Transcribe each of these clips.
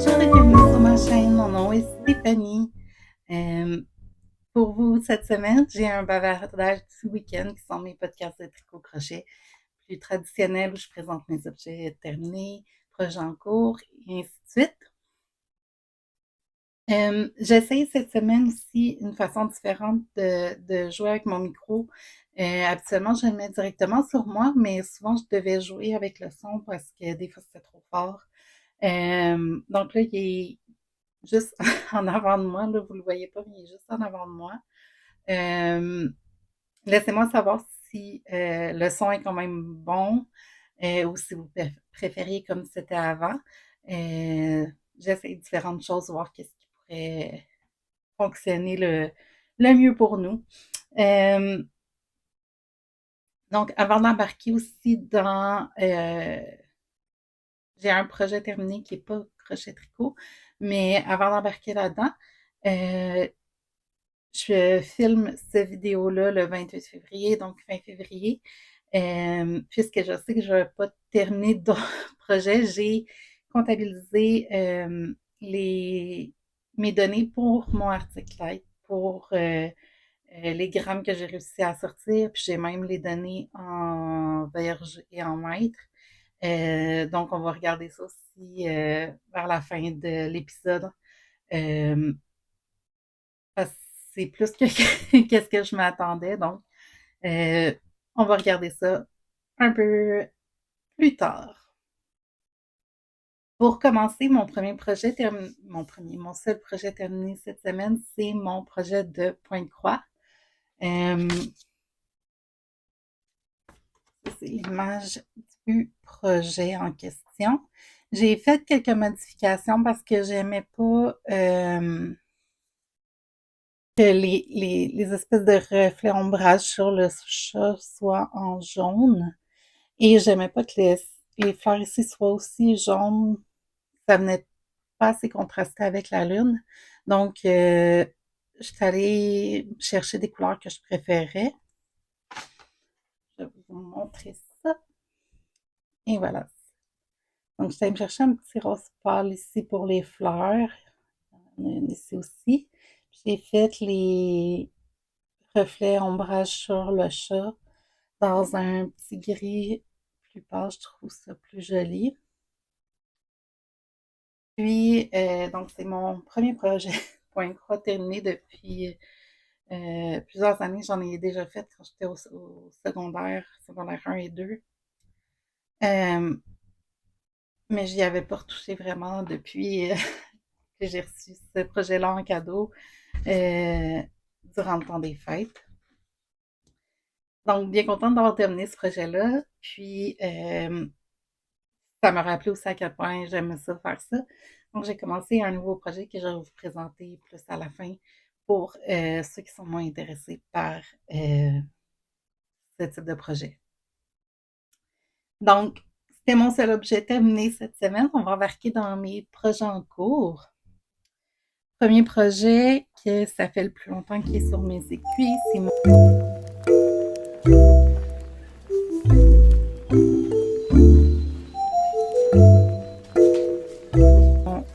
Bonjour et bienvenue sur ma chaîne. Mon nom est Stéphanie. Euh, pour vous, cette semaine, j'ai un bavardage du week-end qui sont mes podcasts de tricot-crochet plus traditionnels où je présente mes objets terminés, projets en cours et ainsi de suite. J'essaie cette semaine aussi une façon différente de jouer avec mon micro. Habituellement, je le mets directement sur moi, mais souvent, je devais jouer avec le son parce que des fois, c'était trop fort. Donc là, il est juste en avant de moi, là, vous le voyez pas, mais il est juste en avant de moi. Euh, Laissez-moi savoir si le son est quand même bon ou si vous préfériez comme c'était avant. Euh, J'essaie différentes choses, voir qu'est-ce qui pourrait fonctionner le mieux pour nous. Euh, donc, avant d'embarquer aussi dans... j'ai un projet terminé qui n'est pas crochet-tricot, mais avant d'embarquer là-dedans, euh, je filme cette vidéo-là le 28 février, donc fin février. Puisque je sais que je ne vais pas terminer d'autres projets, j'ai comptabilisé mes données pour mon article light, pour les grammes que j'ai réussi à sortir, puis j'ai même les données en verge et en mètres. Donc, on va regarder ça aussi vers la fin de l'épisode. Euh, Parce que c'est plus que qu'est-ce que je m'attendais. Donc, euh, on va regarder ça un peu plus tard. Pour commencer, mon seul projet terminé cette semaine, c'est mon projet de point de croix. Euh, c'est l'image du projet en question. J'ai fait quelques modifications parce que j'aimais pas que les espèces de reflets ombrage sur le chat soient en jaune. Et j'aimais pas que les fleurs ici soient aussi jaunes. Ça venait pas assez contrasté avec la lune. Donc, je suis allée chercher des couleurs que je préférais. Je vais vous montrer ça. Et voilà. Donc, je suis allée me chercher un petit rose pâle ici pour les fleurs. On a une ici aussi. J'ai fait les reflets ombrage sur le chat dans un petit gris plus pâle. Je trouve ça plus joli. Puis, donc, c'est mon premier projet point croix terminé depuis plusieurs années. J'en ai déjà fait quand j'étais au secondaire 1 et 2. Euh, mais j'y avais pas retouché vraiment depuis que j'ai reçu ce projet-là en cadeau euh, durant le temps des fêtes. Donc, bien contente d'avoir terminé ce projet-là. Puis, ça m'a rappelé aussi à quel point j'aimais ça faire ça. Donc, j'ai commencé un nouveau projet que je vais vous présenter plus à la fin pour ceux qui sont moins intéressés par ce type de projet. Donc, c'était mon seul objet terminé cette semaine. On va embarquer dans mes projets en cours. Premier projet que ça fait le plus longtemps qu'il est sur mes aiguilles, c'est mon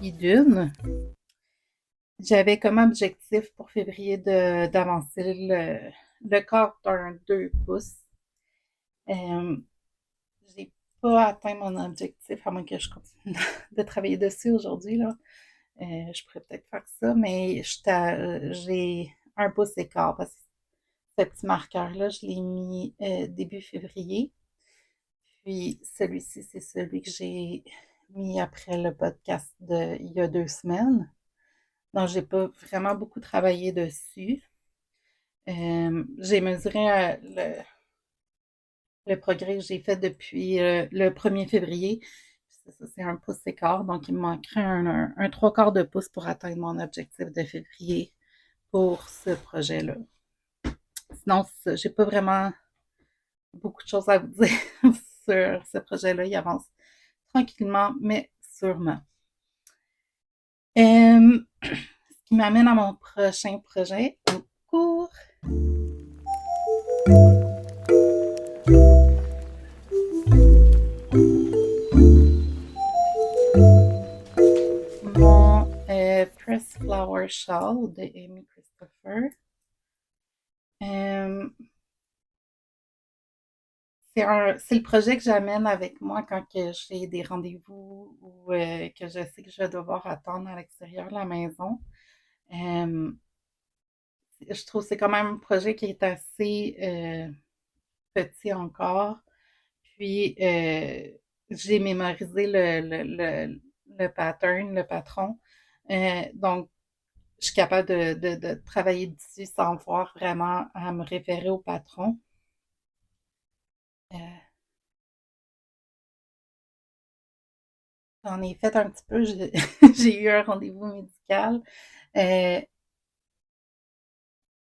idune. J'avais comme objectif pour février d'avancer le corps d'un 2 pouces. Euh, j'ai pas atteint mon objectif, à moins que je continue de travailler dessus aujourd'hui, là. Je pourrais peut-être faire ça, mais j'ai un pouce écart parce que ce petit marqueur-là, je l'ai mis début février. Puis celui-ci, c'est celui que j'ai mis après le podcast il y a 2 semaines. Donc, j'ai pas vraiment beaucoup travaillé dessus. J'ai mesuré le progrès que j'ai fait depuis le 1er février. C'est un pouce écart, donc il me manquerait un 3/4 de pouce pour atteindre mon objectif de février pour ce projet-là. Sinon, j'ai pas vraiment beaucoup de choses à vous dire sur ce projet-là. Il avance tranquillement, mais sûrement. Ce qui m'amène à mon prochain projet en cours. Shawl de Amy Christopher. Euh, c'est le projet que j'amène avec moi quand que j'ai des rendez-vous ou que je sais que je vais devoir attendre à l'extérieur de la maison. Euh, je trouve que c'est quand même un projet qui est assez petit encore. Puis, j'ai mémorisé le pattern, le patron. Donc, je suis capable de travailler dessus sans voir vraiment à me référer au patron. Euh, J'en ai fait un petit peu. J'ai eu un rendez-vous médical. Euh,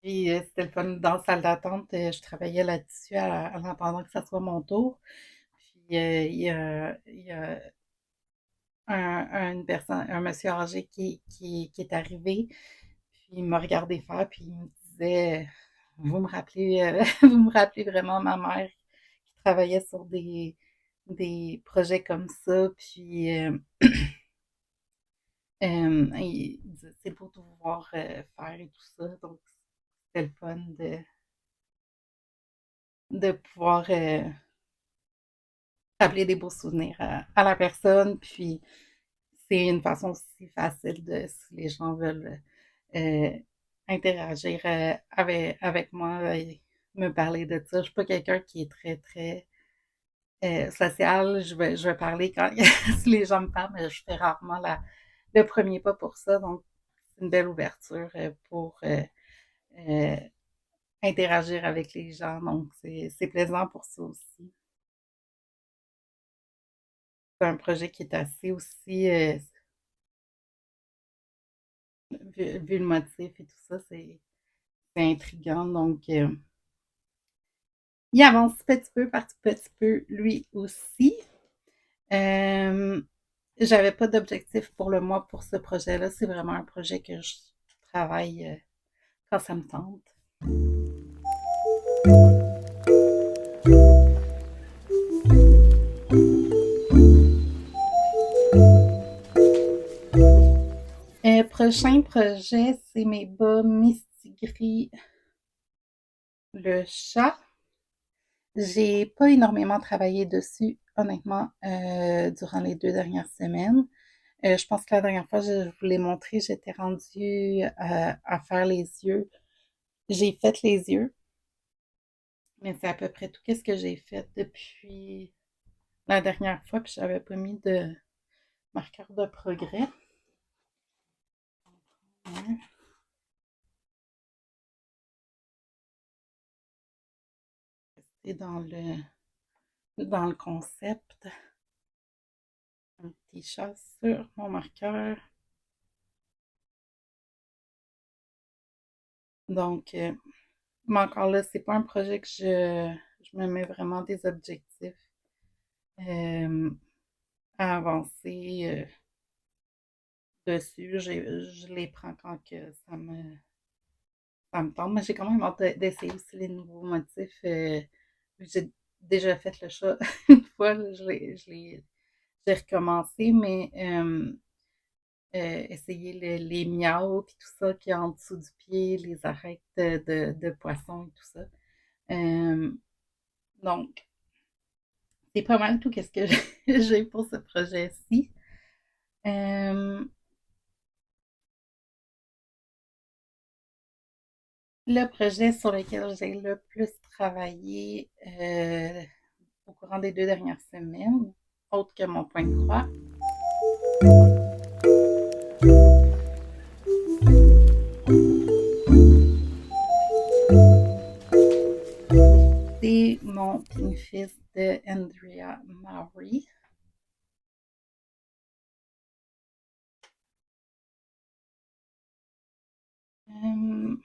Puis c'était le fun dans la salle d'attente. Je travaillais là-dessus en attendant que ça soit mon tour. Puis il y a une personne, un monsieur âgé qui est arrivé. Puis il m'a regardé faire, puis il me disait, vous me rappelez, vous me rappelez vraiment ma mère qui travaillait sur des projets comme ça. Puis il disait, c'est beau de vous voir faire et tout ça. Donc c'était le fun de pouvoir rappeler des beaux souvenirs à la personne. Puis c'est une façon aussi facile de, si les gens veulent euh, interagir avec moi et me parler de ça. Je suis pas quelqu'un qui est très, très social. Je vais parler quand si les gens me parlent, mais je fais rarement le premier pas pour ça. Donc, c'est une belle ouverture pour euh, interagir avec les gens. Donc, c'est plaisant pour ça aussi. C'est un projet qui est assez aussi, vu le motif et tout ça, c'est intriguant. Donc, il avance petit peu par petit peu, lui aussi. Euh, J'avais pas d'objectif pour le mois pour ce projet-là. C'est vraiment un projet que je travaille quand ça me tente. Prochain projet, c'est mes bas Mistigris le chat. J'ai pas énormément travaillé dessus, honnêtement, durant les 2 dernières semaines. Je pense que la dernière fois, je vous l'ai montré, j'étais rendue à faire les yeux. J'ai fait les yeux, mais c'est à peu près tout ce que j'ai fait depuis la dernière fois, puis j'avais pas mis de marqueur de progrès. Ouais, c'est dans le concept. Un petit chat sur mon marqueur. Donc, mais encore là, c'est pas un projet que je me mets vraiment des objectifs euh, à avancer dessus. Je les prends quand que ça me tente. Mais j'ai quand même hâte d'essayer aussi les nouveaux motifs. J'ai déjà fait le chat une fois, là, j'ai recommencé, mais essayer les miaus et tout ça qui est en dessous du pied, les arêtes de poisson et tout ça. Euh, donc, c'est pas mal tout ce que j'ai pour ce projet-ci. Euh, le projet sur lequel j'ai le plus travaillé au courant des 2 dernières semaines, autre que mon point de croix, c'est mon pinfis de Andrea Mowry. Euh,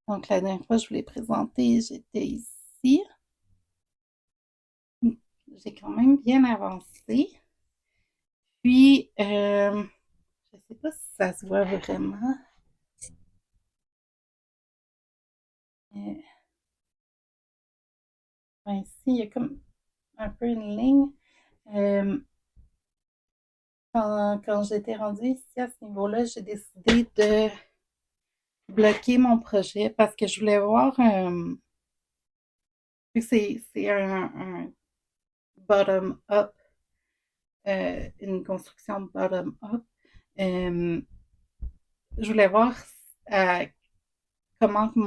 donc, la dernière fois, je vous l'ai présenté, j'étais ici. J'ai quand même bien avancé. Puis, je sais pas si ça se voit vraiment. Euh, ici, il y a comme un peu une ligne. Euh, quand j'étais rendue ici à ce niveau-là, j'ai décidé de bloquer mon projet parce que je voulais voir, vu que c'est un bottom-up, une construction bottom-up, euh, je voulais voir euh, comment que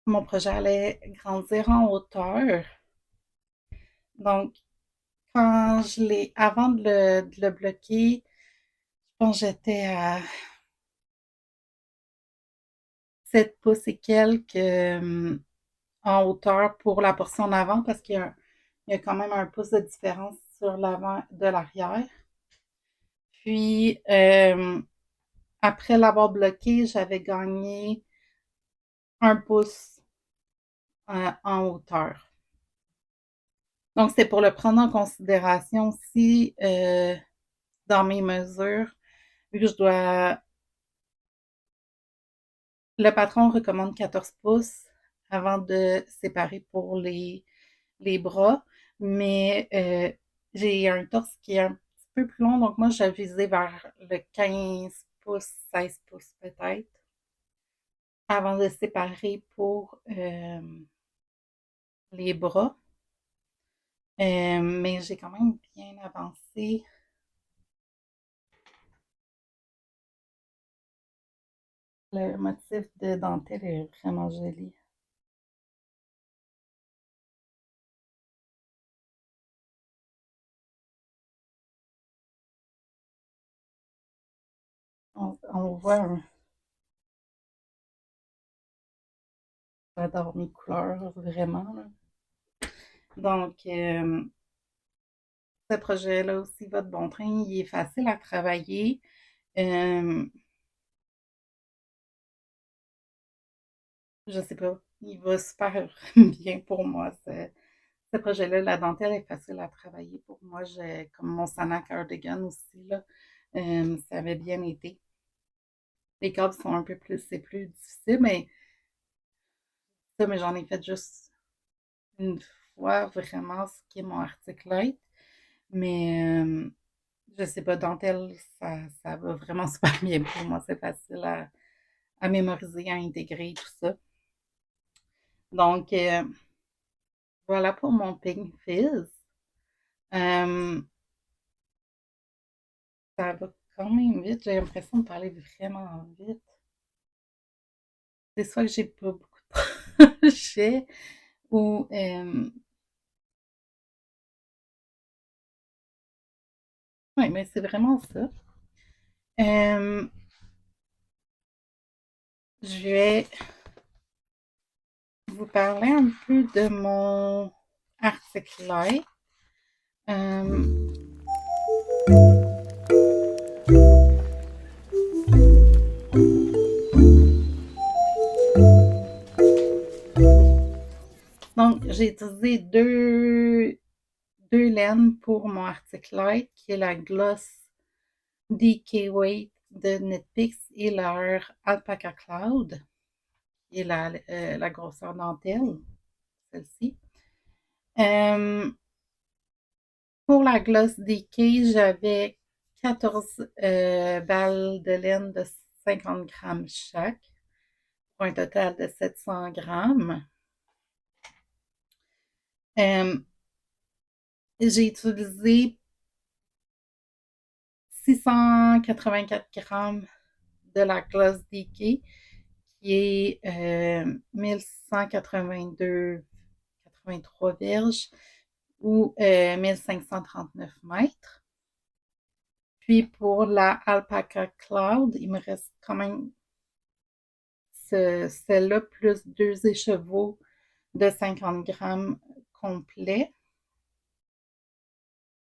mon projet allait grandir en hauteur. Donc, avant de le bloquer, je pense que j'étais à 7 pouces et quelques en hauteur pour la portion en avant parce il y a quand même un pouce de différence sur l'avant de l'arrière. Puis, après l'avoir bloqué, j'avais gagné 1 pouce en hauteur. Donc, c'est pour le prendre en considération aussi dans mes mesures, vu que le patron recommande 14 pouces avant de séparer pour les bras, mais j'ai un torse qui est un petit peu plus long, donc moi, j'ai visé vers le 15 pouces, 16 pouces peut-être, avant de séparer pour les bras. Mais j'ai quand même bien avancé. Le motif de dentelle est vraiment joli. On voit j'adore mes couleurs, vraiment, là. Donc, ce projet-là aussi va de bon train. Il est facile à travailler. Euh, je sais pas, il va super bien pour moi. Ce projet-là, la dentelle est facile à travailler pour moi. J'ai comme mon Sana cardigan aussi, là. Ça avait bien été. Les câbles sont un peu plus, c'est plus difficile, mais ça, mais j'en ai fait juste une fois vraiment ce qui est mon articulate. Mais je sais pas, dentelle, ça va vraiment super bien pour moi. C'est facile à mémoriser, à intégrer, tout ça. Donc, voilà pour mon Pink Fizz. Euh, Ça va quand même vite. J'ai l'impression de parler vraiment vite. C'est soit que j'ai pas beaucoup de projets ou ouais, mais c'est vraiment ça. Euh, je vais vous parler un peu de mon article live. Euh, donc, j'ai utilisé deux laines pour mon article light, qui est la Gloss DK Weight de Netpix et leur Alpaca Cloud, qui est la grosseur dentelle, celle-ci. Euh, pour la Gloss DK, j'avais 14 balles de laine de 50 grammes chaque, pour un total de 700 grammes. Euh, j'ai utilisé 684 grammes de la Gloss DK, qui est 1682,83 verges ou 1539 mètres. Puis pour la Alpaca Cloud, il me reste quand même celle-là plus deux écheveaux de 50 grammes complets.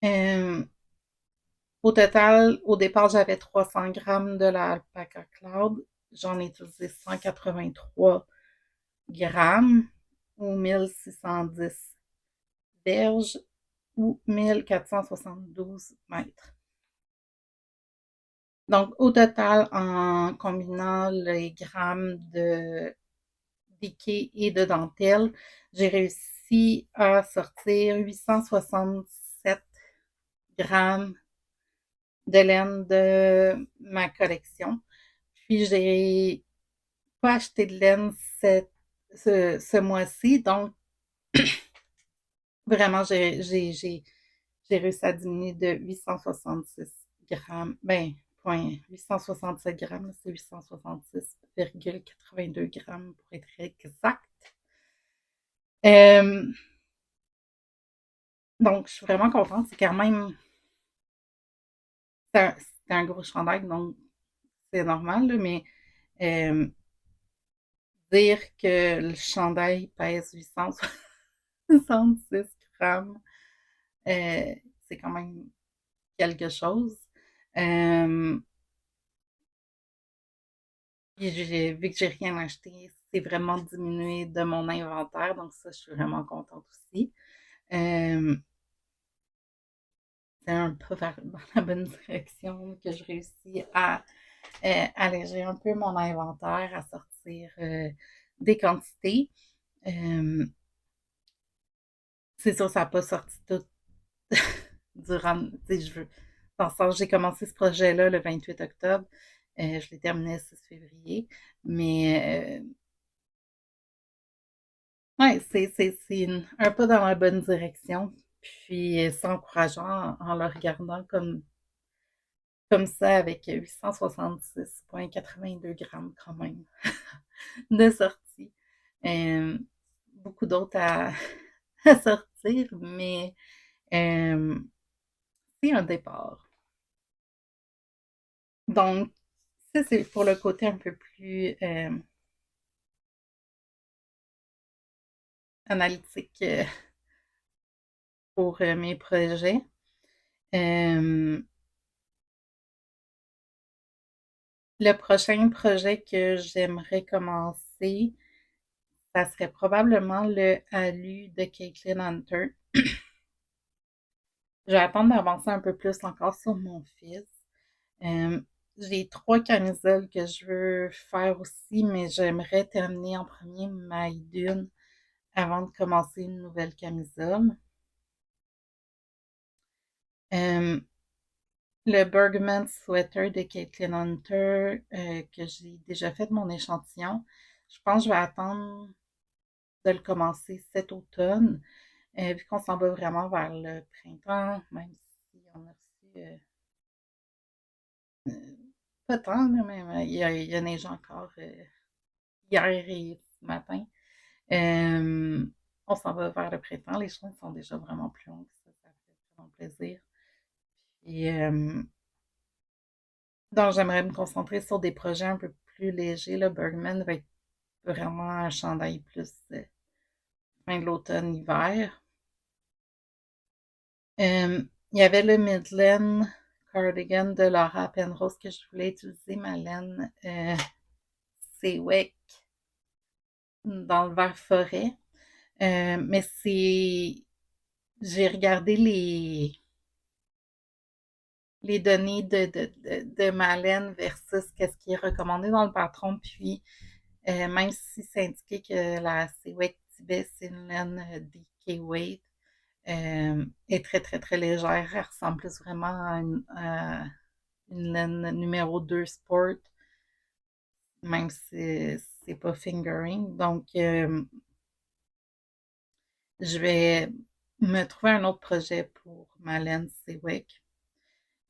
Euh, Au total, au départ, j'avais 300 grammes de la Alpaca Cloud. J'en ai utilisé 183 grammes ou 1610 berges ou 1472 mètres. Donc, au total, en combinant les grammes de piqué et de dentelle, j'ai réussi à sortir 867 grammes de laine de ma collection. Puis j'ai pas acheté de laine ce mois-ci, donc vraiment j'ai réussi à diminuer de 866 grammes. Ben, point 867 grammes, c'est 866,82 grammes pour être exact. Euh, donc, je suis vraiment contente. C'est quand même, c'est un gros chandail, donc c'est normal, là, mais euh, dire que le chandail pèse 866 grammes, euh, c'est quand même quelque chose. Euh, Puis vu que j'ai rien acheté, c'est vraiment diminué de mon inventaire, donc ça, je suis vraiment contente aussi. Euh, c'est un pas dans la bonne direction que je réussis à alléger un peu mon inventaire, à sortir des quantités. Euh, c'est sûr, ça n'a pas sorti tout durant, tu sais, je veux, dans le sens, j'ai commencé ce projet-là le 28 octobre, je l'ai terminé le 6 février, mais ouais, un pas dans la bonne direction. Puis c'est encourageant en le regardant comme ça avec 866,82 grammes quand même de sortie. Euh, beaucoup d'autres à sortir, mais euh, c'est un départ. Donc, ça, c'est pour le côté un peu plus analytique pour mes projets. Euh, le prochain projet que j'aimerais commencer, ça serait probablement le Alu de Caitlin Hunter. Je vais attendre d'avancer un peu plus encore sur mon fils. Euh, j'ai trois camisoles que je veux faire aussi, mais j'aimerais terminer en premier ma dune avant de commencer une nouvelle camisole. Euh, le Bergman Sweater de Caitlin Hunter, que j'ai déjà fait mon échantillon, je pense que je vais attendre de le commencer cet automne, vu qu'on s'en va vraiment vers le printemps, même si on a reçu pas tant, là, mais il y a neigé encore hier et ce matin. Euh, on s'en va vers le printemps. Les choses sont déjà vraiment plus longues. Ça fait vraiment plaisir. Et donc, j'aimerais me concentrer sur des projets un peu plus légers. Le Bergman va être vraiment un chandail plus fin de l'automne, hiver. Il y avait le Midland Cardigan de Laura Penrose que je voulais utiliser, ma laine. C'est Wick dans le vert forêt. Mais j'ai regardé les données de ma laine versus qu'est-ce qui est recommandé dans le patron. Puis, même si c'est indiqué que la Seaway Tibet, c'est une laine DK Weight, est très, très, très légère. Elle ressemble plus vraiment à une laine numéro 2 Sport, même si c'est pas fingering. Donc, je vais me trouver un autre projet pour ma laine Seawick.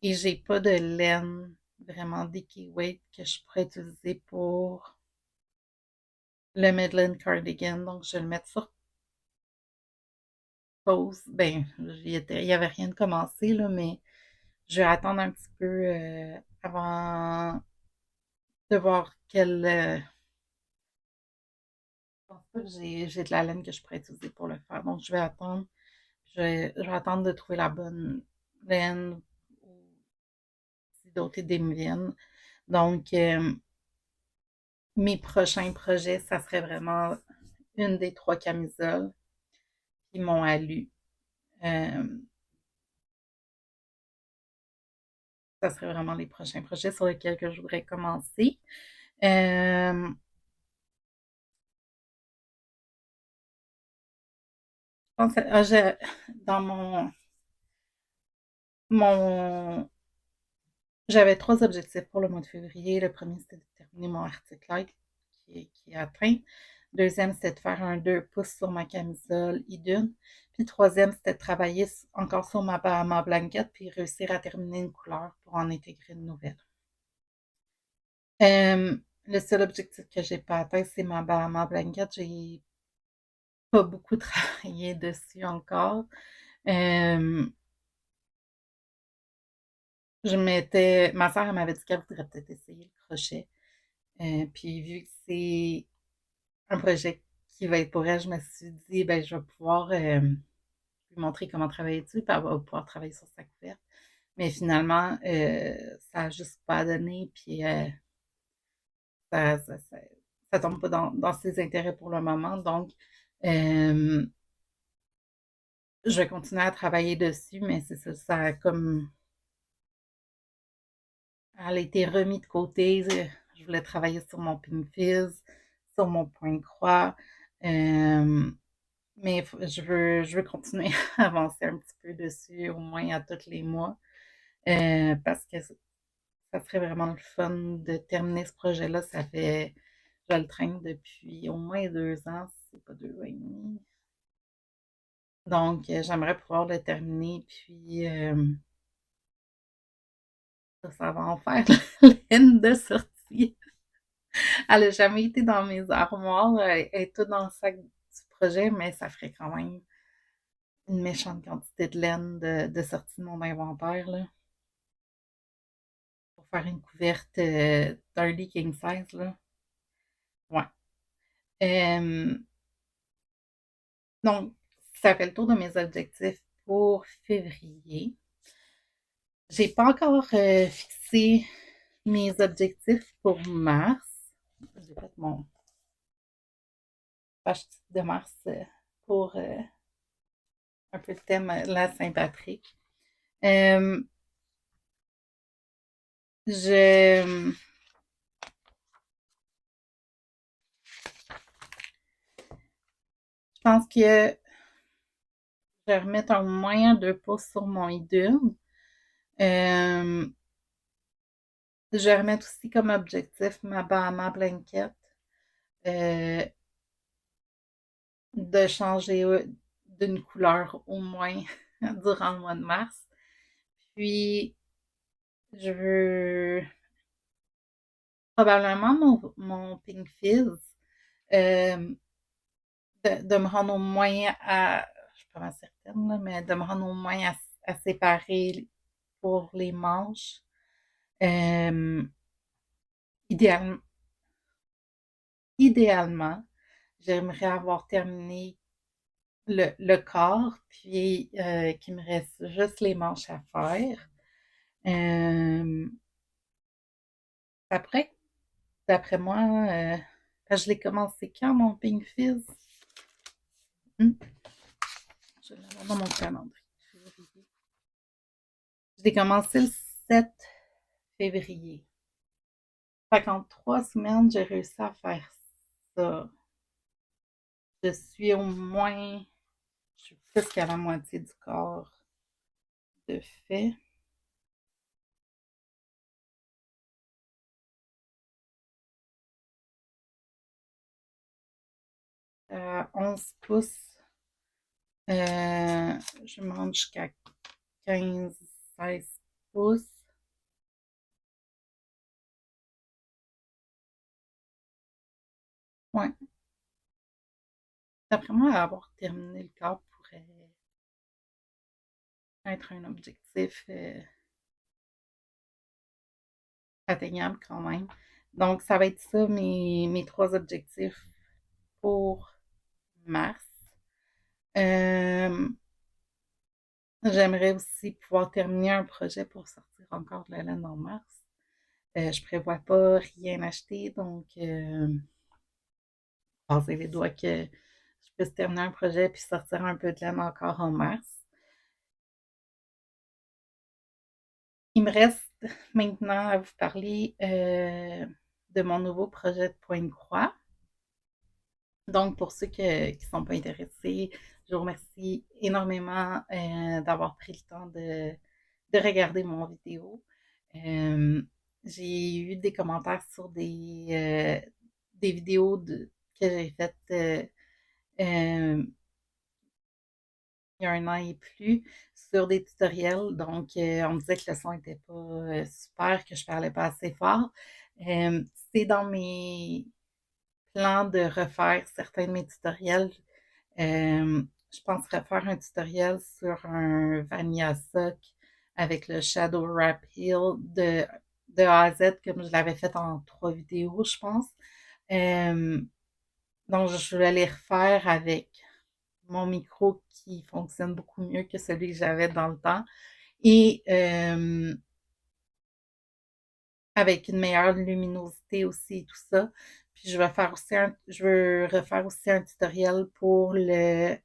Et j'ai pas de laine vraiment DK Weight que je pourrais utiliser pour le Midland Cardigan. Donc, je vais le mettre sur pause. Ben, il y avait rien de commencé, là, mais je vais attendre un petit peu avant de voir quelle. Je pense pas que j'ai de la laine que je pourrais utiliser pour le faire. Donc, je vais attendre. Je vais attendre de trouver la bonne laine ou si d'autres idées me viennent. Donc, mes prochains projets, ça serait vraiment une des trois camisoles qui m'ont alu. Euh, ça serait vraiment les prochains projets sur lesquels que je voudrais commencer. Euh, je pense, dans Mon J'avais 3 objectifs pour le mois de février. Le premier, c'était de terminer mon article live qui est atteint. Deuxième, c'était de faire un 2 pouces sur ma camisole Idune. Puis le troisième, c'était de travailler encore sur ma blanquette puis réussir à terminer une couleur pour en intégrer une nouvelle. Le seul objectif que j'ai pas atteint, c'est ma Bahama blanket. J'ai pas beaucoup travaillé dessus encore. Euh, Ma soeur, elle m'avait dit qu'elle voudrait peut-être essayer le crochet. Puis vu que c'est un projet qui va être pour elle, je me suis dit, ben, je vais pouvoir lui montrer comment travailler dessus, puis elle va pouvoir travailler sur sa couverte. Mais finalement, ça a juste pas donné, puis ça, ça, ça, ça tombe pas dans ses intérêts pour le moment. Donc, euh, je vais continuer à travailler dessus, mais c'est ça, ça a comme, elle a été remis de côté. Je voulais travailler sur mon pin fizz, sur mon point de croix. Euh, Mais je veux continuer à avancer un petit peu dessus, au moins à tous les mois, parce que ça serait vraiment le fun de terminer ce projet-là. Je le traîne depuis au moins 2 ans, si c'est pas 2 ans et demi. Donc, j'aimerais pouvoir le terminer, puis ça va en faire la ligne de sortie. Elle n'a jamais été dans mes armoires, elle est toute dans le sac du projet, mais ça ferait quand même une méchante quantité de laine de sortie de mon inventaire, là, pour faire une couverte d'un lit king size, là. Ouais. Euh, donc, ça fait le tour de mes objectifs pour février. J'ai pas encore fixé mes objectifs pour mars. J'ai fait mon page de mars pour un peu le thème la Saint-Patrick. Euh, je, je pense que je vais remettre un moyen 2 pouces sur mon idule. Euh, je vais remettre aussi comme objectif ma Bahama blanket, euh, de changer d'une couleur au moins durant le mois de mars. Puis, je veux probablement mon Pink Fizz, euh, de me rendre au moins je suis pas mal certaine, là, mais de me rendre au moins à séparer pour les manches. Euh, idéalement, idéalement, j'aimerais avoir terminé le corps, puis qu'il me reste juste les manches à faire. Euh, après, d'après moi, je l'ai commencé quand, mon Pink Fizz? Hmm, je l'ai dans mon calendrier. Je l'ai commencé le 7 février. Fait qu'en 3 semaines, j'ai réussi à faire ça. Je suis au moins, je suis plus qu'à la moitié du corps de fait. 11 pouces, je monte jusqu'à 15, 16 pouces. Ouais. D'après moi, avoir terminé le corps pourrait être un objectif atteignable quand même. Donc, ça va être ça, mes 3 objectifs pour mars. Euh, J'aimerais aussi pouvoir terminer un projet pour sortir encore de la laine en mars. Je prévois pas rien acheter, donc passer les doigts que je puisse terminer un projet puis sortir un peu de laine encore en mars. Il me reste maintenant à vous parler de mon nouveau projet de point de croix. Donc, pour ceux qui ne sont pas intéressés, je vous remercie énormément d'avoir pris le temps de regarder mon vidéo. Euh, j'ai eu des commentaires sur des vidéos que j'ai faites il y a un an et plus sur des tutoriels. Donc, on me disait que le son était pas super, que je parlais pas assez fort. Euh, c'est dans mes plans de refaire certains de mes tutoriels. Je pense refaire un tutoriel sur un Vanilla Sock avec le Shadow Wrap Heal de A à Z, comme je l'avais fait en 3 vidéos, je pense. Euh, donc, je vais les refaire avec mon micro qui fonctionne beaucoup mieux que celui que j'avais dans le temps et avec une meilleure luminosité aussi et tout ça. Puis je veux refaire aussi un tutoriel pour le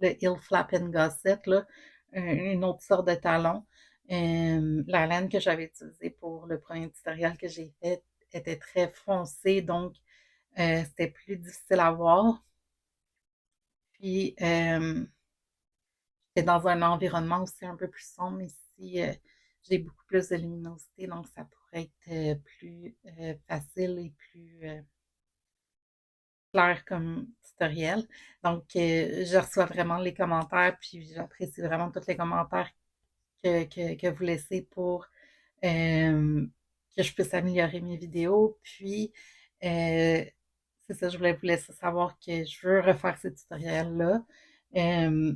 Heel Flap and Gusset, là, une autre sorte de talon. La laine que j'avais utilisée pour le premier tutoriel que j'ai fait était très foncée, donc c'était plus difficile à voir. Puis, j'étais dans un environnement aussi un peu plus sombre. Ici, j'ai beaucoup plus de luminosité, donc ça pourrait être plus facile et plus clair comme tutoriel. Donc, je reçois vraiment les commentaires, puis j'apprécie vraiment tous les commentaires que vous laissez pour que je puisse améliorer mes vidéos. Puis, euh, c'est ça, je voulais vous laisser savoir que je veux refaire ce tutoriel-là. Euh,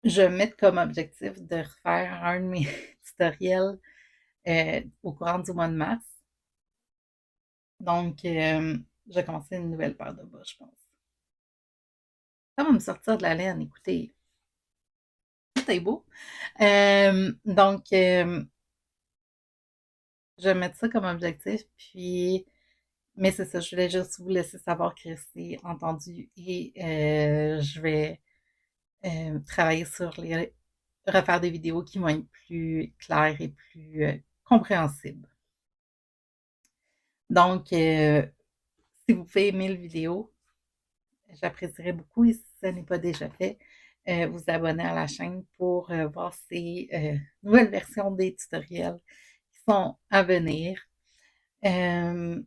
je vais me mettre comme objectif de refaire un de mes tutoriels au courant du mois de mars. Donc, je vais commencer une nouvelle paire de bas, je pense. Ça va me sortir de la laine, écoutez, tout est beau. Donc, je vais mettre ça comme objectif, puis, mais c'est ça, je voulais juste vous laisser savoir que c'est entendu et je vais travailler sur refaire des vidéos qui vont être plus claires et plus compréhensibles. Donc, si vous pouvez aimer le vidéo, j'apprécierais beaucoup et si ce n'est pas déjà fait, vous abonner à la chaîne pour voir ces nouvelles versions des tutoriels qui sont à venir. Euh,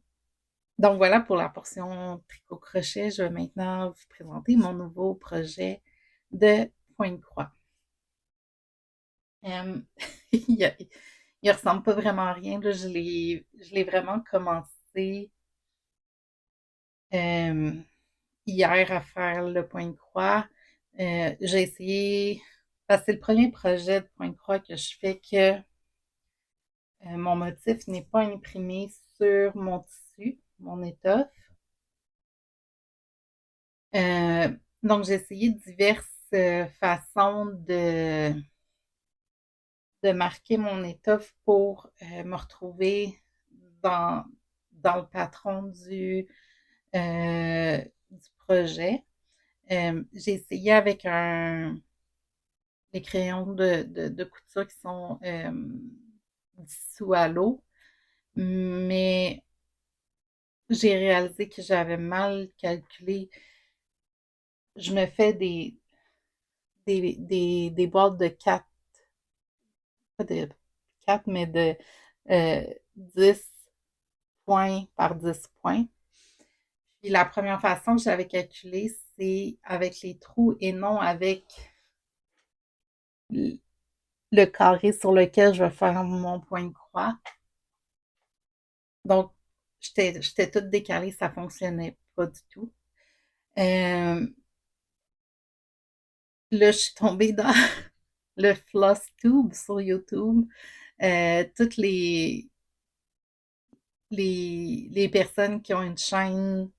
donc voilà pour la portion tricot-crochet. Je vais maintenant vous présenter mon nouveau projet de point de croix. Euh, il, a- il ressemble pas vraiment à rien. Là. Je l'ai vraiment commencé euh, hier à faire le point de croix. J'ai essayé, parce que c'est le premier projet de point de croix que je fais que mon motif n'est pas imprimé sur mon tissu, mon étoffe. Euh, donc, j'ai essayé diverses façons de marquer mon étoffe pour me retrouver dans, dans le patron du projet. J'ai essayé avec les crayons de couture qui sont dissous à l'eau, mais j'ai réalisé que j'avais mal calculé. Je me fais des boîtes de 4, pas de 4, mais de euh, 10 points par 10 points. Puis la première façon que j'avais calculé, c'est avec les trous et non avec le carré sur lequel je vais faire mon point de croix. Donc, j'étais toute décalée, ça fonctionnait pas du tout. Euh, là, je suis tombée dans le floss tube sur YouTube. Toutes les personnes qui ont une chaîne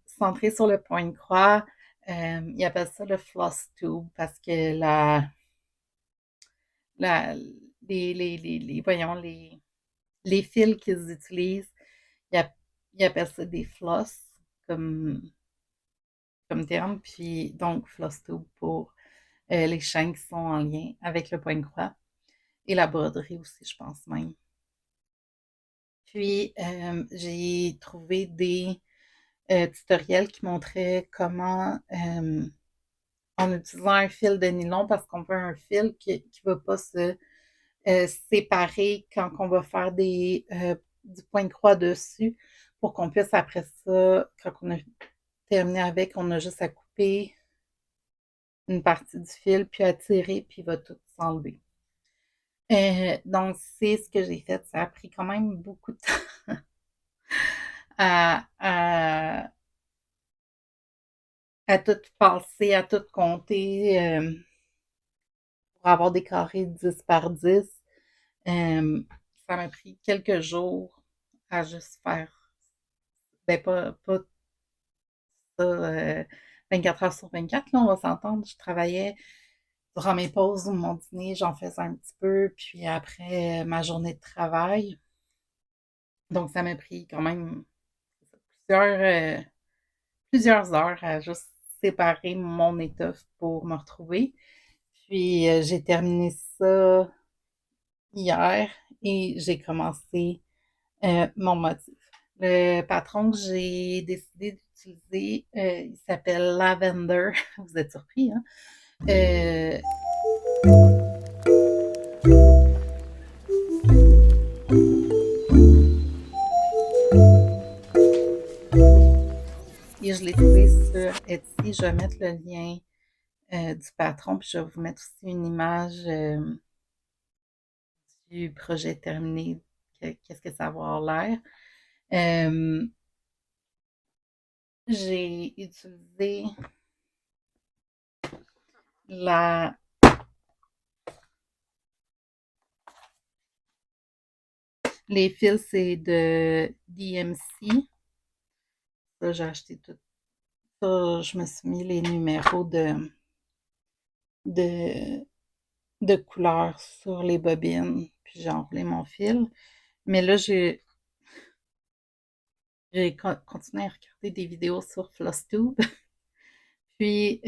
centrée sur le point de croix, ils appellent ça le floss tube parce que la, voyons, les fils qu'ils utilisent, ils appellent ça des floss comme, comme terme, puis donc floss tube pour les chaînes qui sont en lien avec le point de croix et la broderie aussi, je pense même. Puis, j'ai trouvé des tutoriels qui montraient comment en utilisant un fil de nylon parce qu'on veut un fil qui va pas se séparer quand on va faire du point de croix dessus pour qu'on puisse après ça, quand on a terminé avec, on a juste à couper une partie du fil, puis à tirer, puis il va tout s'enlever. Donc, c'est ce que j'ai fait. Ça a pris quand même beaucoup de temps à, à, à tout passer, à tout compter pour avoir des carrés 10 par 10. Euh, Ça m'a pris quelques jours à juste faire, ben pas ça 24 heures sur 24, là, on va s'entendre. Je travaillais durant mes pauses ou mon dîner, j'en faisais un petit peu, puis après ma journée de travail. Donc, ça m'a pris quand même plusieurs, plusieurs heures à juste séparer mon étoffe pour me retrouver. Puis, j'ai terminé ça hier et j'ai commencé mon motif. Le patron que j'ai décidé d'utiliser, il s'appelle Lavender. Vous êtes surpris, hein? Euh, et je l'ai trouvé sur Etsy. Je vais mettre le lien du patron, puis je vais vous mettre aussi une image du projet terminé, qu'est-ce que ça va avoir l'air. Euh, j'ai utilisé la les fils, c'est de DMC. Ça, j'ai acheté tout ça. Je me suis mis les numéros de, de couleurs sur les bobines, puis j'ai enroulé mon fil. Mais là, j'ai continué à regarder des vidéos sur Flosstube. Puis,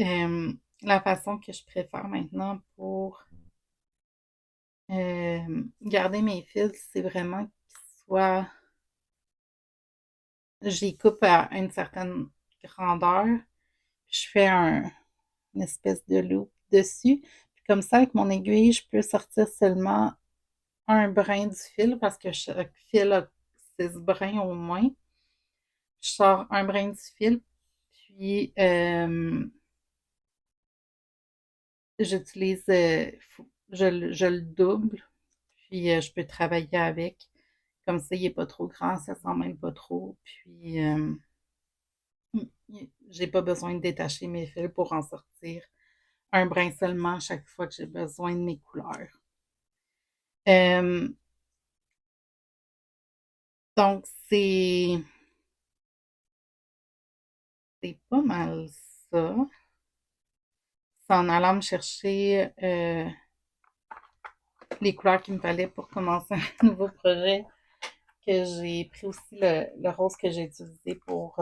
la façon que je préfère maintenant pour garder mes fils, c'est vraiment qu'ils soient, j'y coupe à une certaine grandeur, puis je fais une espèce de loop dessus. Puis comme ça, avec mon aiguille, je peux sortir seulement un brin du fil parce que chaque fil a 6 brins au moins. Je sors un brin du fil, puis j'utilise, je le double, puis je peux travailler avec. Comme ça, il n'est pas trop grand, ça s'en mêle pas trop. Puis, j'ai pas besoin de détacher mes fils pour en sortir un brin seulement chaque fois que j'ai besoin de mes couleurs. Euh, donc, c'est pas mal ça. C'est en allant me chercher les couleurs qu'il me fallait pour commencer un nouveau projet que j'ai pris aussi le rose que j'ai utilisé pour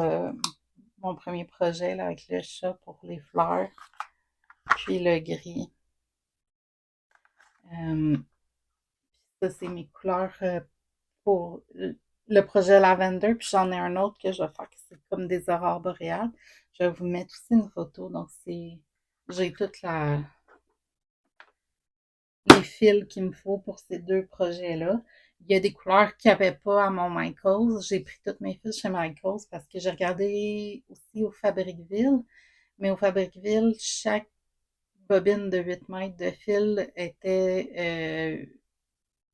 mon premier projet là, avec le chat pour les fleurs, puis le gris. Euh, Ça, c'est mes couleurs pour le projet Lavender, puis j'en ai un autre que je vais faire, que c'est comme des aurores boréales. Je vais vous mettre aussi une photo, donc j'ai toute les fils qu'il me faut pour ces deux projets-là. Il y a des couleurs qu'il n'y avait pas à mon Michaels. J'ai pris toutes mes fils chez Michaels parce que j'ai regardé aussi au Fabricville. Mais au Fabricville, chaque bobine de 8 mètres de fil était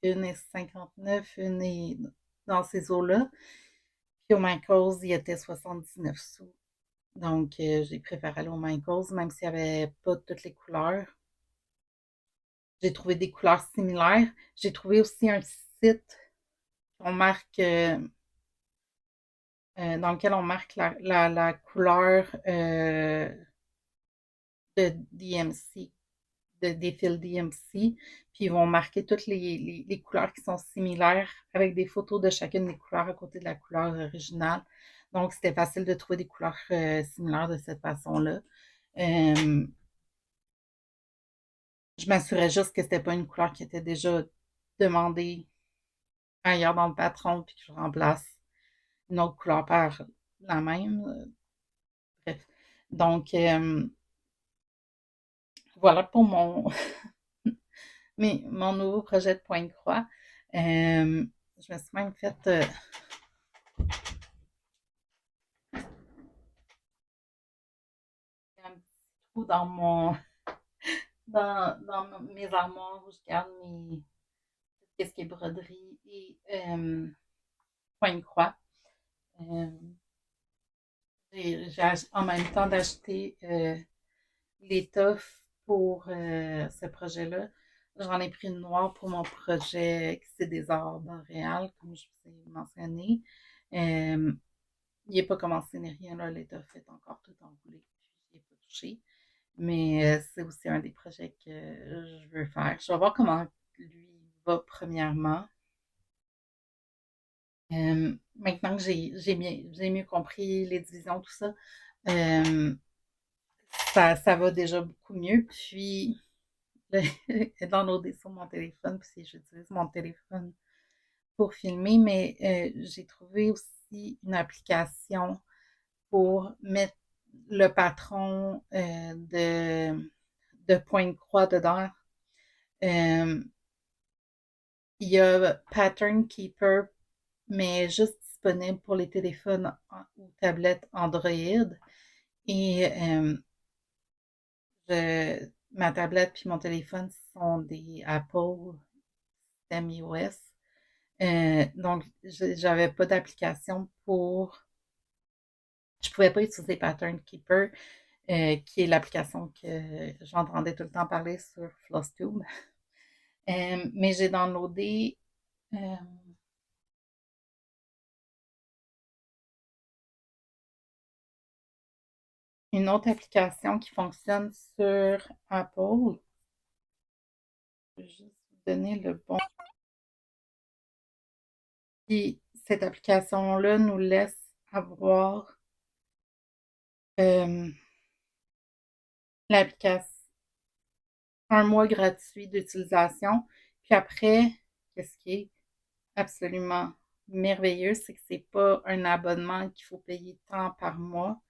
1,59, dans ces eaux-là. Puis au Michaels, il était 79 sous. Donc, j'ai préféré aller au Michaels, même s'il n'y avait pas toutes les couleurs. J'ai trouvé des couleurs similaires. J'ai trouvé aussi un site qu'on marque, dans lequel on marque la couleur de DMC, des fils DMC, puis ils vont marquer toutes les couleurs qui sont similaires avec des photos de chacune des couleurs à côté de la couleur originale. Donc, c'était facile de trouver des couleurs similaires de cette façon-là. Euh, je m'assurais juste que c'était pas une couleur qui était déjà demandée ailleurs dans le patron, puis que je remplace une autre couleur par la même. Bref. Donc, voilà pour mon nouveau projet de point de croix. Je me suis même fait un petit trou dans mes armoires où je garde qu'est-ce qui est broderie et point de croix. Euh, en même temps d'acheter l'étoffe pour ce projet-là. J'en ai pris une noire pour mon projet qui c'est des arts boréales, comme je vous ai mentionné. Euh, il n'est pas commencé ni rien, là. L'étoffe est encore tout enroulé, puis je n'y ai pas touché. Mais c'est aussi un des projets que je veux faire. Je vais voir comment lui va premièrement. Maintenant que j'ai mieux compris les divisions, tout ça, euh, ça va déjà beaucoup mieux. Puis, downloader sur mon téléphone, puis j'utilise mon téléphone pour filmer, mais j'ai trouvé aussi une application pour mettre le patron de point de croix dedans. Euh, il y a Pattern Keeper, mais juste disponible pour les téléphones ou tablettes Android. Et ma tablette puis mon téléphone sont des Apple système iOS. Donc, j'avais pas d'application pour. Je pouvais pas utiliser Pattern Keeper, qui est l'application que j'entendais tout le temps parler sur FlossTube. Mais j'ai downloadé une autre application qui fonctionne sur Apple. Je vais juste vous donner le bon. Puis cette application-là nous laisse avoir euh, l'application, un mois gratuit d'utilisation. Puis après, qu'est-ce qui est absolument merveilleux, c'est que c'est pas un abonnement qu'il faut payer tant par mois.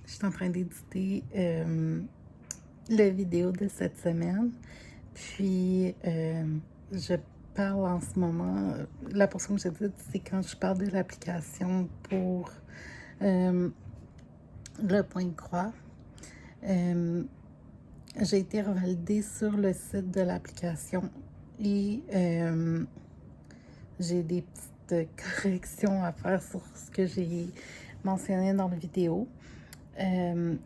Je suis en train d'éditer la vidéo de cette semaine. Puis, je parle en ce moment, la portion que j'édite, c'est quand je parle de l'application pour le point de croix. J'ai été revalidée sur le site de l'application et j'ai des petites corrections à faire sur ce que j'ai mentionné dans la vidéo. Il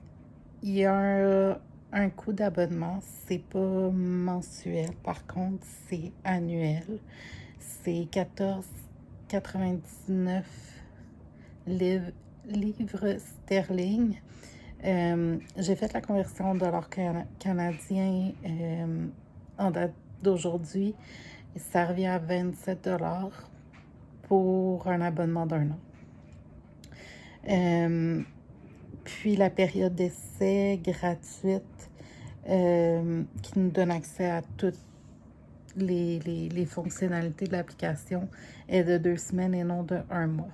y a un coût d'abonnement, c'est pas mensuel, par contre, c'est annuel. C'est 14,99 livres sterling. J'ai fait la conversion en dollars canadiens en date d'aujourd'hui et ça revient à 27 $ pour un abonnement d'un an. Puis la période d'essai gratuite qui nous donne accès à toutes les fonctionnalités de l'application est de 2 semaines et non de 1 mois.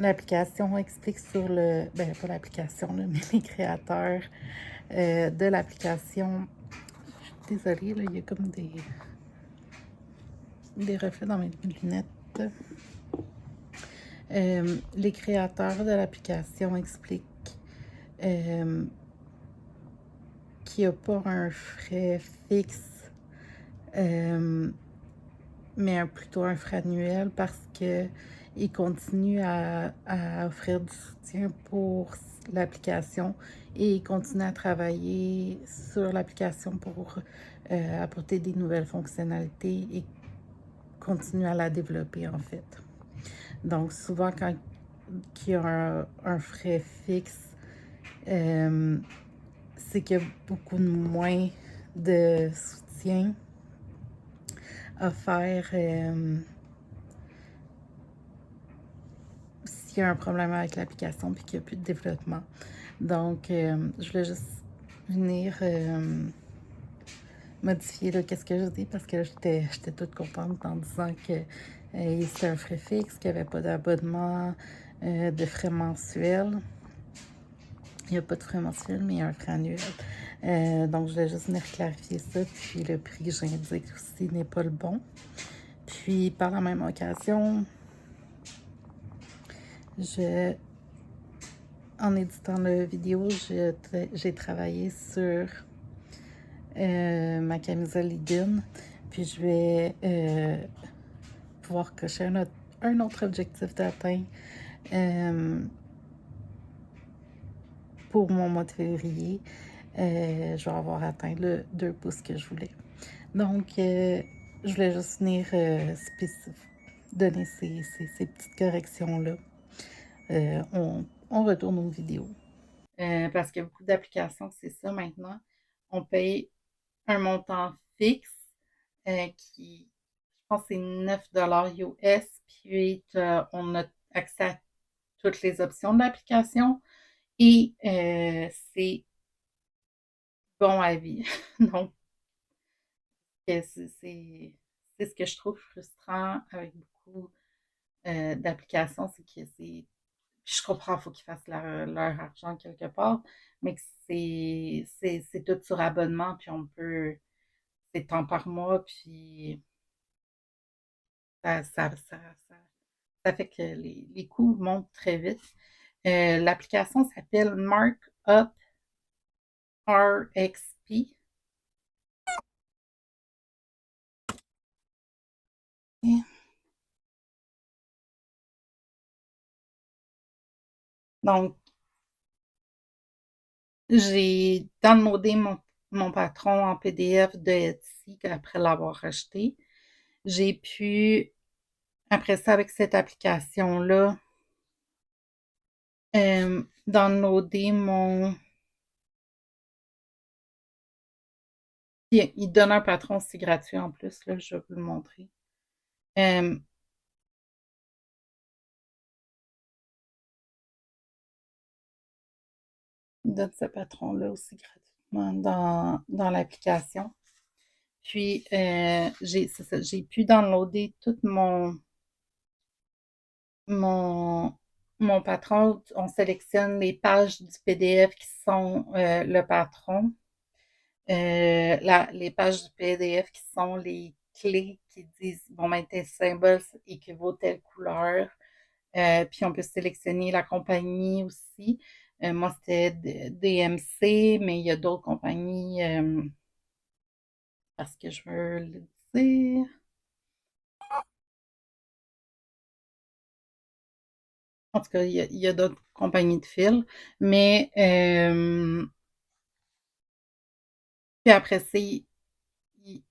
L'application explique sur le... Ben, pas l'application, mais les créateurs de l'application. Je suis désolée, là, il y a comme des reflets dans mes lunettes. Les créateurs de l'application expliquent qu'il n'y a pas un frais fixe, mais plutôt un frais annuel parce qu'ils continuent à offrir du soutien pour l'application et ils continuent à travailler sur l'application pour apporter des nouvelles fonctionnalités et continuer à la développer en fait. Donc souvent quand il y a un frais fixe, c'est qu'il y a beaucoup moins de soutien à faire s'il y a un problème avec l'application puis qu'il n'y a plus de développement. Donc, je voulais juste venir modifier qu'est-ce que je dis parce que j'étais toute contente en disant que c'était un frais fixe, qu'il n'y avait pas d'abonnement, de frais mensuels. Il n'y a pas de frais mensuels, mais il y a un frais annuel. Donc, je voulais juste venir clarifier ça. Puis, le prix que j'indique aussi n'est pas le bon. Puis, par la même occasion, en éditant la vidéo, j'ai travaillé sur ma camisole Lidine. Puis, je vais pouvoir cocher un autre objectif d'atteint pour mon mois de février. Je vais avoir atteint le 2 pouces que je voulais. Donc, je voulais juste venir donner ces petites corrections-là. On retourne aux vidéos. Parce qu'il y a beaucoup d'applications, c'est ça maintenant. On paye un montant fixe qui, je pense, c'est 9 $ US. Puis, on a accès à toutes les options de l'application et c'est bon à vie. Donc, c'est ce que je trouve frustrant avec beaucoup d'applications, c'est que c'est. Je comprends, il faut qu'ils fassent leur argent quelque part, mais que c'est tout sur abonnement, puis on peut. C'est temps par mois, puis ça, ça, ça, ça, ça fait que les coûts montent très vite. L'application s'appelle Markup RXP. Donc, j'ai downloadé mon patron en PDF de Etsy après l'avoir acheté. J'ai pu, après ça, avec cette application-là, downloader mon. Il donne un patron, c'est gratuit en plus, là, je vais vous le montrer. Euh, il donne ce patron-là aussi gratuitement dans l'application. Puis, j'ai pu downloader tout mon, mon patron. On sélectionne les pages du PDF qui sont le patron. Les pages du PDF qui sont les clés qui disent, bon, ben, tel symbole équivaut telle couleur. Puis on peut sélectionner la compagnie aussi. Moi, c'était DMC, mais il y a d'autres compagnies, parce que je veux le dire. En tout cas, il y a d'autres compagnies de fil. Mais puis après ça,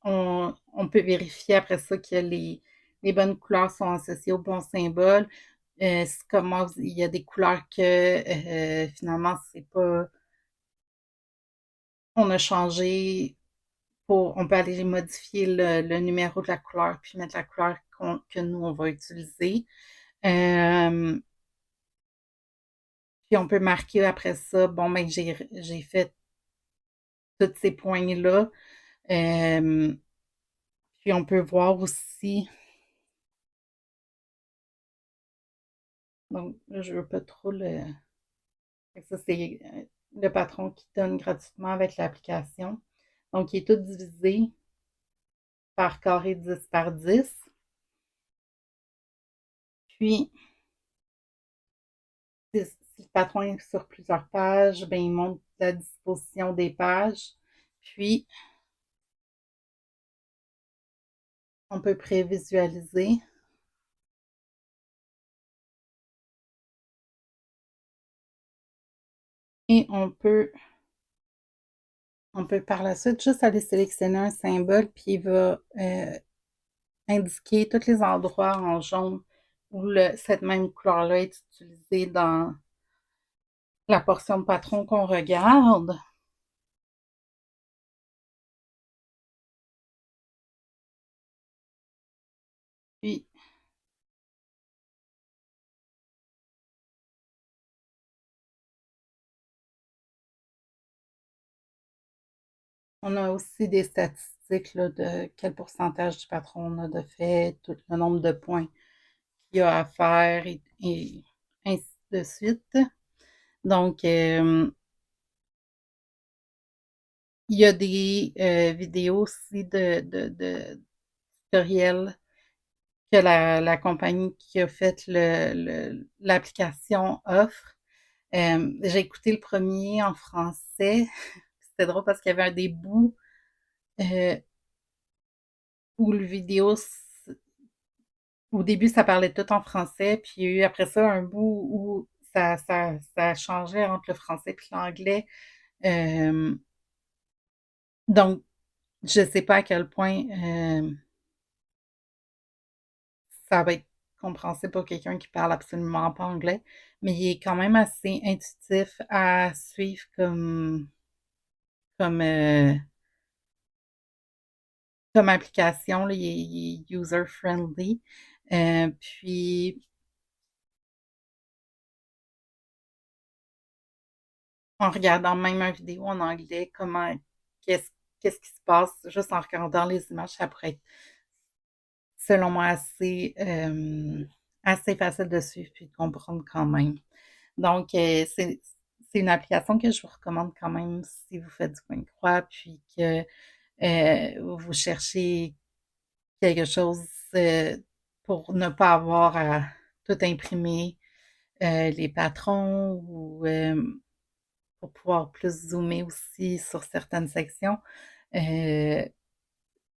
on peut vérifier après ça que les bonnes couleurs sont associées aux bons symboles. C'est comme moi, il y a des couleurs que finalement, c'est pas. On a changé on peut aller modifier le numéro de la couleur puis mettre la couleur que nous, on va utiliser. Euh, Puis on peut marquer après ça, bon, ben, j'ai fait tous ces points-là. Euh, Puis on peut voir aussi. Donc, là, je veux pas trop le. Ça, c'est le patron qui donne gratuitement avec l'application. Donc, il est tout divisé par carré 10 par 10. Puis, si le patron est sur plusieurs pages, ben, il montre la disposition des pages. Puis, on peut prévisualiser et on peut par la suite juste aller sélectionner un symbole, puis il va indiquer tous les endroits en jaune où cette même couleur-là est utilisée dans la portion de patron qu'on regarde. Puis, on a aussi des statistiques là, de quel pourcentage du patron on a de fait, tout le nombre de points qu'il y a à faire et ainsi de suite. Donc, Il y a des vidéos aussi de tutoriels que la compagnie qui a fait l'application offre. J'ai écouté le premier en français. C'était drôle parce qu'il y avait des bouts euh, où le vidéo, au début, ça parlait tout en français, puis il y a eu après ça un bout où ça changeait entre le français et l'anglais. Euh, donc, je sais pas à quel point ça va être compréhensible pour quelqu'un qui parle absolument pas anglais, mais il est quand même assez intuitif à suivre comme, euh, comme application, là. Il est user-friendly. Puis, en regardant même une vidéo en anglais, qu'est-ce, qu'est-ce qui se passe, juste en regardant les images, ça pourrait être, selon moi, assez facile de suivre puis de comprendre quand même. Donc, c'est une application que je vous recommande quand même si vous faites du coin de croix, puis que vous cherchez quelque chose euh, pour ne pas avoir à tout imprimer les patrons ou pour pouvoir plus zoomer aussi sur certaines sections. Euh,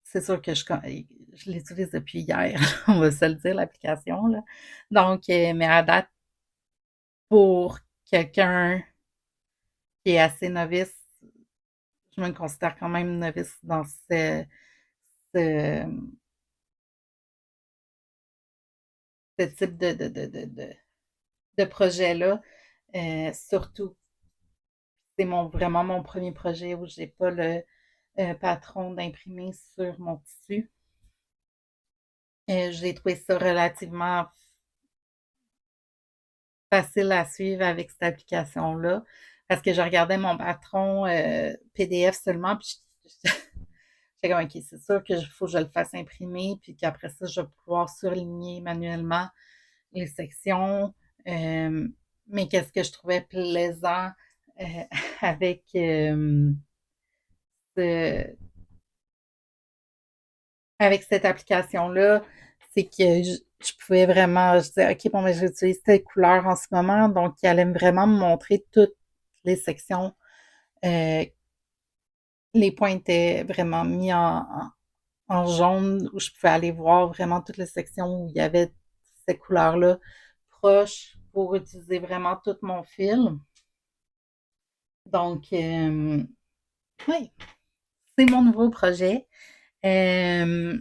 c'est sûr que je l'utilise depuis hier, on va se le dire, l'application, là. Donc, mais à date, pour quelqu'un qui est assez novice, je me considère quand même novice dans ce, ce type de projet-là. Surtout, c'est vraiment mon premier projet où j'ai pas le patron d'imprimer sur mon tissu. J'ai trouvé ça relativement facile à suivre avec cette application-là parce que je regardais mon patron PDF seulement, puis j'étais comme, OK, c'est sûr qu'il faut que je le fasse imprimer, puis qu'après ça, je vais pouvoir surligner manuellement les sections. Euh, mais qu'est-ce que je trouvais plaisant euh, avec ce- avec cette application-là, c'est que je pouvais vraiment, je disais, OK, bon, mais j'utilise telle couleur en ce moment, donc il allait vraiment me montrer toutes les sections. Euh, les points étaient vraiment mis en jaune, où je pouvais aller voir vraiment toutes les sections où il y avait ces couleurs-là proches pour utiliser vraiment tout mon fil. Donc, oui, c'est mon nouveau projet. Euh,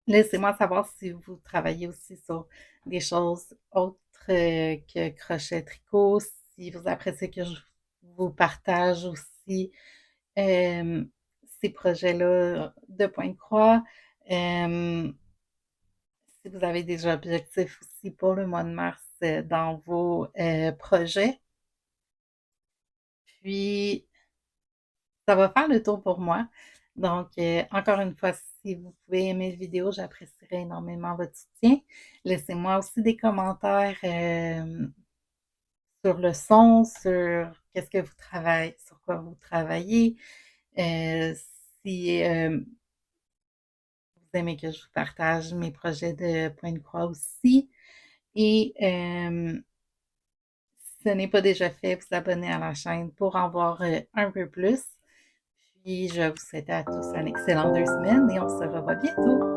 Laissez-moi savoir si vous travaillez aussi sur des choses autres que crochet tricot, si vous appréciez que je vous partage aussi euh, ces projets-là de point de croix. Euh, si vous avez des objectifs aussi pour le mois de mars dans vos projets. Puis, ça va faire le tour pour moi. Donc, encore une fois, si vous pouvez aimer la vidéo, j'apprécierais énormément votre soutien. Laissez-moi aussi des commentaires sur le son, sur qu'est-ce que vous travaillez, sur quoi vous travaillez. Euh, si vous aimez que je vous partage mes projets de point de croix aussi. Et si ce n'est pas déjà fait, vous abonner à la chaîne pour en voir un peu plus. Puis je vous souhaite à tous une excellente 2 semaines et on se revoit bientôt.